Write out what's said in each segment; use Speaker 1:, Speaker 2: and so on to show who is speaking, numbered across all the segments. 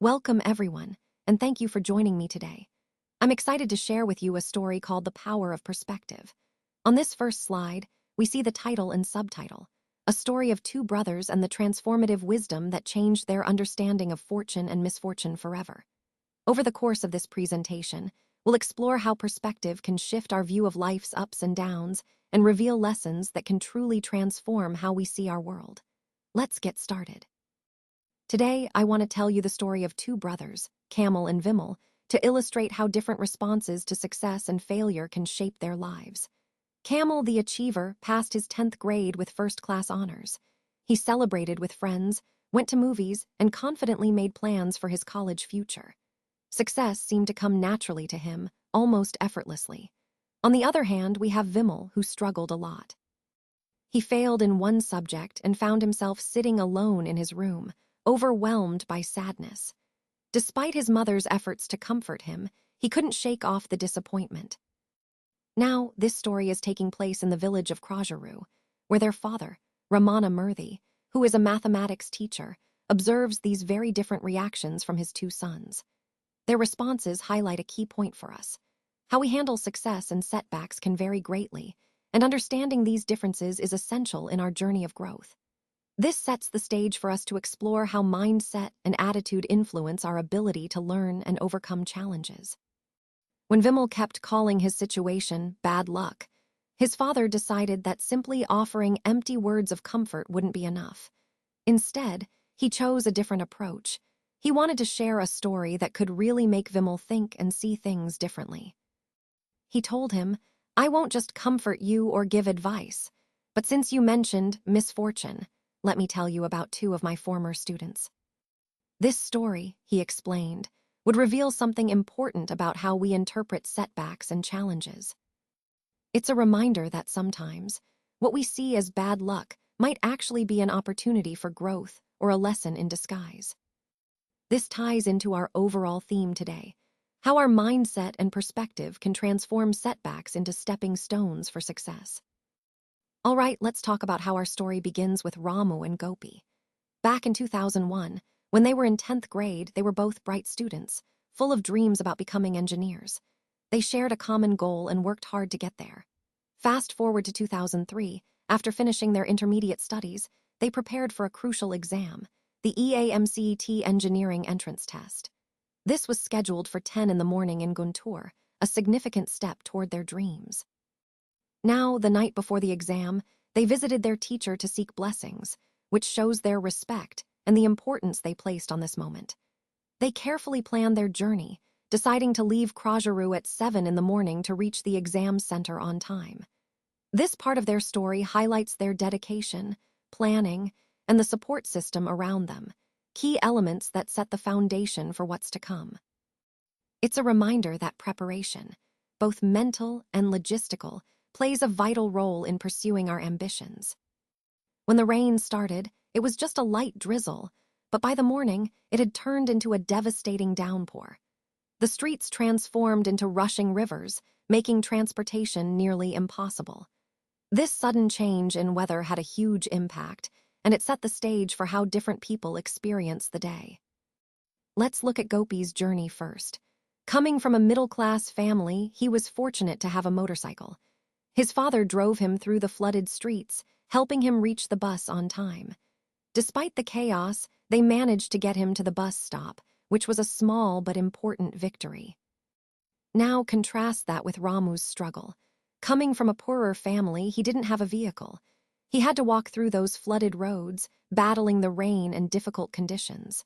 Speaker 1: Welcome, everyone, and thank you for joining me today. I'm excited to share with you a story called The Power of Perspective. On this first slide, we see the title and subtitle, a story of two brothers and the transformative wisdom that changed their understanding of fortune and misfortune forever. Over the course of this presentation, we'll explore how perspective can shift our view of life's ups and downs and reveal lessons that can truly transform how we see our world. Let's get started. Today, I want to tell you the story of two brothers, Kamil and Vimal, to illustrate how different responses to success and failure can shape their lives. Kamil, the achiever, passed his 10th grade with first-class honors. He celebrated with friends, went to movies, and confidently made plans for his college future. Success seemed to come naturally to him, almost effortlessly. On the other hand, we have Vimal, who struggled a lot. He failed in one subject and found himself sitting alone in his room, overwhelmed by sadness. Despite his mother's efforts to comfort him, he couldn't shake off the disappointment. Now, this story is taking place in the village of Krajaru, where their father, Ramana Murthy, who is a mathematics teacher, observes these very different reactions from his two sons. Their responses highlight a key point for us. How we handle success and setbacks can vary greatly, and understanding these differences is essential in our journey of growth. This sets the stage for us to explore how mindset and attitude influence our ability to learn and overcome challenges. When Vimal kept calling his situation bad luck, his father decided that simply offering empty words of comfort wouldn't be enough. Instead, he chose a different approach. He wanted to share a story that could really make Vimal think and see things differently. He told him, "I won't just comfort you or give advice, but since you mentioned misfortune, let me tell you about two of my former students." This story, he explained, would reveal something important about how we interpret setbacks and challenges. It's a reminder that sometimes, what we see as bad luck might actually be an opportunity for growth or a lesson in disguise. This ties into our overall theme today, how our mindset and perspective can transform setbacks into stepping stones for success. All right, let's talk about how our story begins with Ramu and Gopi. Back in 2001, when they were in 10th grade, they were both bright students, full of dreams about becoming engineers. They shared a common goal and worked hard to get there. Fast forward to 2003, after finishing their intermediate studies, they prepared for a crucial exam, the EAMCET Engineering Entrance Test. This was scheduled for 10 in the morning in Guntur, a significant step toward their dreams. Now, the night before the exam, they visited their teacher to seek blessings, which shows their respect and the importance they placed on this moment. They carefully planned their journey, deciding to leave Krajaru at 7 in the morning to reach the exam center on time. This part of their story highlights their dedication, planning, and the support system around them, key elements that set the foundation for what's to come. It's a reminder that preparation, both mental and logistical, plays a vital role in pursuing our ambitions. When the rain started, it was just a light drizzle, but by the morning, it had turned into a devastating downpour. The streets transformed into rushing rivers, making transportation nearly impossible. This sudden change in weather had a huge impact, and it set the stage for how different people experienced the day. Let's look at Gopi's journey first. Coming from a middle-class family, he was fortunate to have a motorcycle. His father drove him through the flooded streets, helping him reach the bus on time. Despite the chaos, they managed to get him to the bus stop, which was a small but important victory. Now contrast that with Ramu's struggle. Coming from a poorer family, he didn't have a vehicle. He had to walk through those flooded roads, battling the rain and difficult conditions.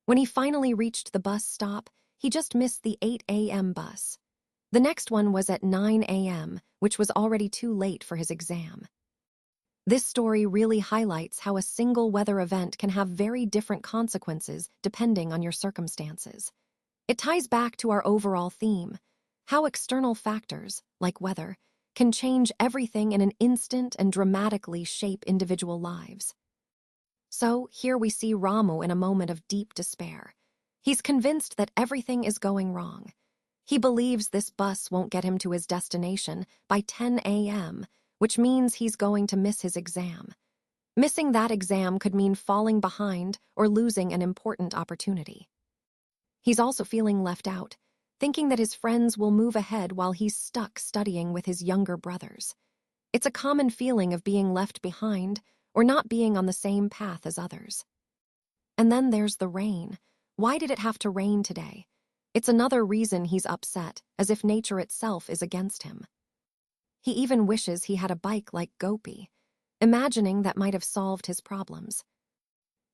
Speaker 1: When he finally reached the bus stop, he just missed the 8 a.m. bus. The next one was at 9 a.m., which was already too late for his exam. This story really highlights how a single weather event can have very different consequences depending on your circumstances. It ties back to our overall theme, how external factors, like weather, can change everything in an instant and dramatically shape individual lives. So, here we see Ramu in a moment of deep despair. He's convinced that everything is going wrong. He believes this bus won't get him to his destination by 10 a.m., which means he's going to miss his exam. Missing that exam could mean falling behind or losing an important opportunity. He's also feeling left out, thinking that his friends will move ahead while he's stuck studying with his younger brothers. It's a common feeling of being left behind or not being on the same path as others. And then there's the rain. Why did it have to rain today? It's another reason he's upset, as if nature itself is against him. He even wishes he had a bike like Gopi, imagining that might have solved his problems.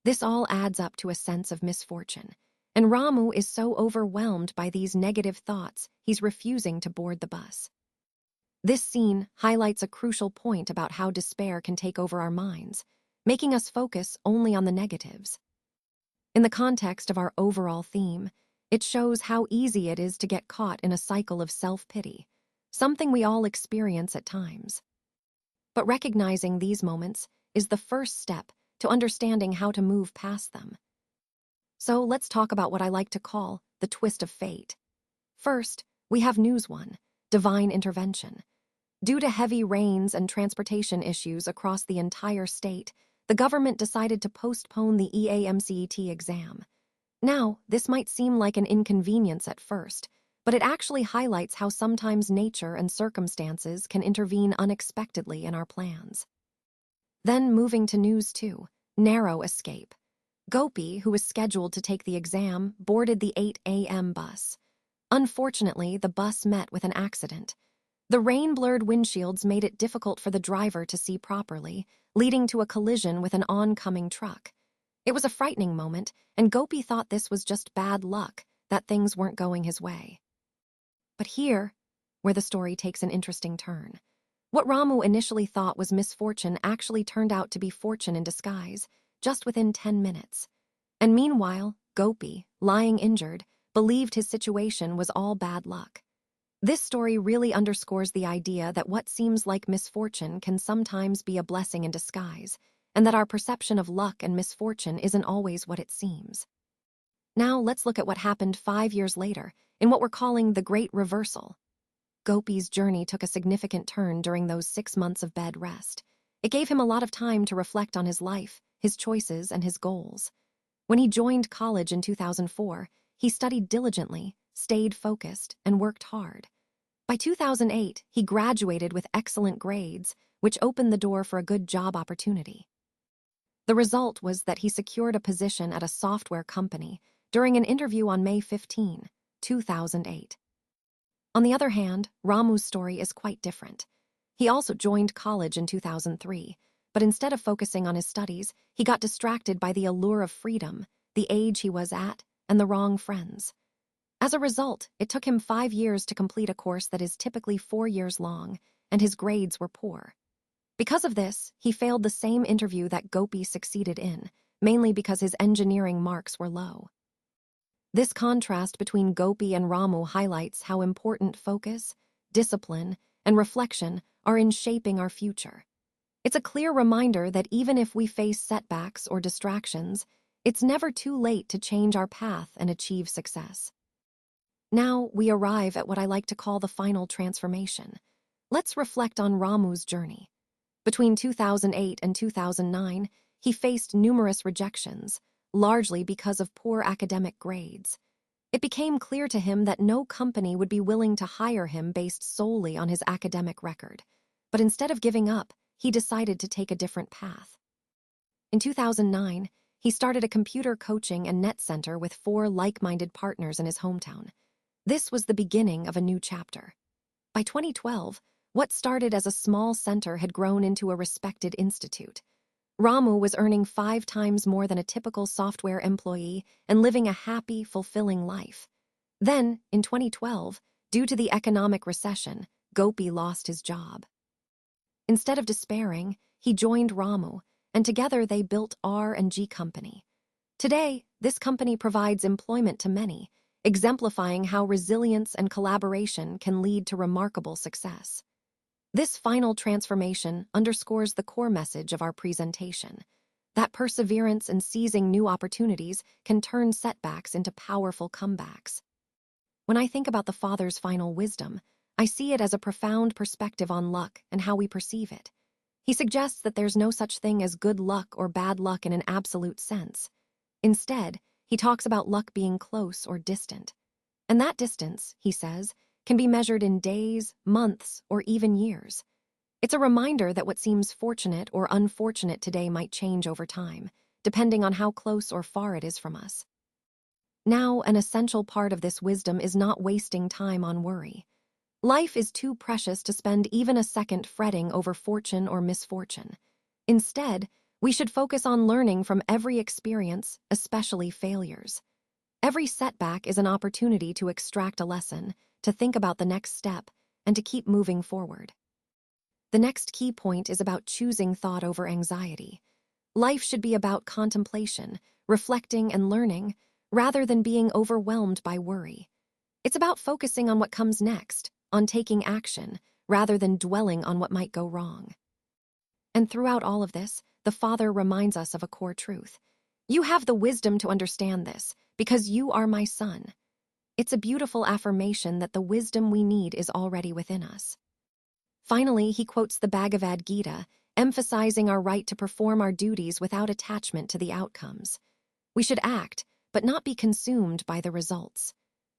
Speaker 1: This all adds up to a sense of misfortune, and Ramu is so overwhelmed by these negative thoughts he's refusing to board the bus. This scene highlights a crucial point about how despair can take over our minds, making us focus only on the negatives. In the context of our overall theme, it shows how easy it is to get caught in a cycle of self-pity, something we all experience at times. But recognizing these moments is the first step to understanding how to move past them. So let's talk about what I like to call the twist of fate. First, we have News 1, divine intervention. Due to heavy rains and transportation issues across the entire state, the government decided to postpone the EAMCET exam. Now, this might seem like an inconvenience at first, but it actually highlights how sometimes nature and circumstances can intervene unexpectedly in our plans. Then moving to News 2, narrow escape. Gopi, who was scheduled to take the exam, boarded the 8 a.m. bus. Unfortunately, the bus met with an accident. The rain-blurred windshields made it difficult for the driver to see properly, leading to a collision with an oncoming truck. It was a frightening moment, and Gopi thought this was just bad luck, that things weren't going his way. But here, where the story takes an interesting turn. What Ramu initially thought was misfortune actually turned out to be fortune in disguise, just within 10 minutes. And meanwhile, Gopi, lying injured, believed his situation was all bad luck. This story really underscores the idea that what seems like misfortune can sometimes be a blessing in disguise, and that our perception of luck and misfortune isn't always what it seems. Now let's look at what happened 5 years later, in what we're calling the Great Reversal. Gopi's journey took a significant turn during those 6 months of bed rest. It gave him a lot of time to reflect on his life, his choices, and his goals. When he joined college in 2004, he studied diligently, stayed focused, and worked hard. By 2008, he graduated with excellent grades, which opened the door for a good job opportunity. The result was that he secured a position at a software company during an interview on May 15, 2008. On the other hand, Ramu's story is quite different. He also joined college in 2003, but instead of focusing on his studies, he got distracted by the allure of freedom, the age he was at, and the wrong friends. As a result, it took him 5 years to complete a course that is typically 4 years long, and his grades were poor. Because of this, he failed the same interview that Gopi succeeded in, mainly because his engineering marks were low. This contrast between Gopi and Ramu highlights how important focus, discipline, and reflection are in shaping our future. It's a clear reminder that even if we face setbacks or distractions, it's never too late to change our path and achieve success. Now we arrive at what I like to call the final transformation. Let's reflect on Ramu's journey. Between 2008 and 2009, he faced numerous rejections, largely because of poor academic grades. It became clear to him that no company would be willing to hire him based solely on his academic record. But instead of giving up, he decided to take a different path. In 2009, he started a computer coaching and net center with 4 like-minded partners in his hometown. This was the beginning of a new chapter. By 2012, what started as a small center had grown into a respected institute. Ramu was earning 5 times more than a typical software employee and living a happy, fulfilling life. Then, in 2012, due to the economic recession, Gopi lost his job. Instead of despairing, he joined Ramu, and together they built R&G Company. Today, this company provides employment to many, exemplifying how resilience and collaboration can lead to remarkable success. This final transformation underscores the core message of our presentation, that perseverance and seizing new opportunities can turn setbacks into powerful comebacks. When I think about the father's final wisdom, I see it as a profound perspective on luck and how we perceive it. He suggests that there's no such thing as good luck or bad luck in an absolute sense. Instead, he talks about luck being close or distant. And that distance, he says, can be measured in days, months, or even years. It's a reminder that what seems fortunate or unfortunate today might change over time, depending on how close or far it is from us. Now, an essential part of this wisdom is not wasting time on worry. Life is too precious to spend even a second fretting over fortune or misfortune. Instead, we should focus on learning from every experience, especially failures. Every setback is an opportunity to extract a lesson, to think about the next step, and to keep moving forward. The next key point is about choosing thought over anxiety. Life should be about contemplation, reflecting, and learning, rather than being overwhelmed by worry. It's about focusing on what comes next, on taking action, rather than dwelling on what might go wrong. And throughout all of this, the Father reminds us of a core truth. You have the wisdom to understand this, because you are my son. It's a beautiful affirmation that the wisdom we need is already within us. Finally, he quotes the Bhagavad Gita, emphasizing our right to perform our duties without attachment to the outcomes. We should act, but not be consumed by the results.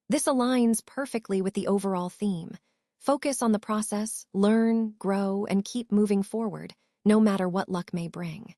Speaker 1: This aligns perfectly with the overall theme. Focus on the process, learn, grow, and keep moving forward, no matter what luck may bring.